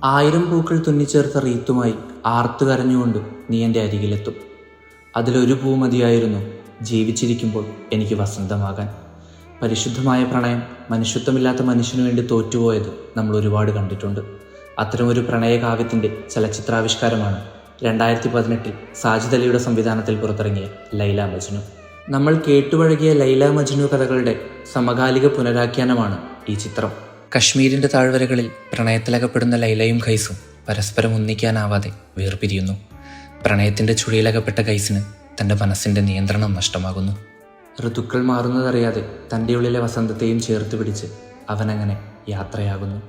1000 പൂക്കൾ തുന്നിച്ചേർത്ത റീത്തുമായി ആർത്തു കരഞ്ഞുകൊണ്ട് നീ എൻ്റെ അരികിലെത്തും. അതിലൊരു പൂ മതിയായിരുന്നു ജീവിച്ചിരിക്കുമ്പോൾ എനിക്ക് വസന്തമാകാൻ. പരിശുദ്ധമായ പ്രണയം മനുഷ്യത്വമില്ലാത്ത മനുഷ്യനു വേണ്ടി തോറ്റുപോയത് നമ്മൾ ഒരുപാട് കണ്ടിട്ടുണ്ട്. അത്തരമൊരു പ്രണയകാവ്യത്തിൻ്റെ ചലച്ചിത്രാവിഷ്കാരമാണ് 2018 സാജിദ് അലിയുടെ സംവിധാനത്തിൽ പുറത്തിറങ്ങിയ ലൈല മജ്നു. നമ്മൾ കേട്ടുപഴകിയ ലൈല മജ്നു കഥകളുടെ സമകാലിക പുനരാഖ്യാനമാണ് ഈ ചിത്രം. കശ്മീരിൻ്റെ താഴ്വരകളിൽ പ്രണയത്തിലകപ്പെടുന്ന ലൈലയും ഖൈസും പരസ്പരം ഒന്നിക്കാനാവാതെ വേർപിരിയുന്നു. പ്രണയത്തിൻ്റെ ചുഴിയിലകപ്പെട്ട ഖൈസിന് തൻ്റെ മനസ്സിൻ്റെ നിയന്ത്രണം നഷ്ടമാകുന്നു. ഋതുക്കൾ മാറുന്നതറിയാതെ തൻ്റെ ഉള്ളിലെ വസന്തത്തെയും ചേർത്ത് പിടിച്ച് അവനങ്ങനെ യാത്രയാകുന്നു.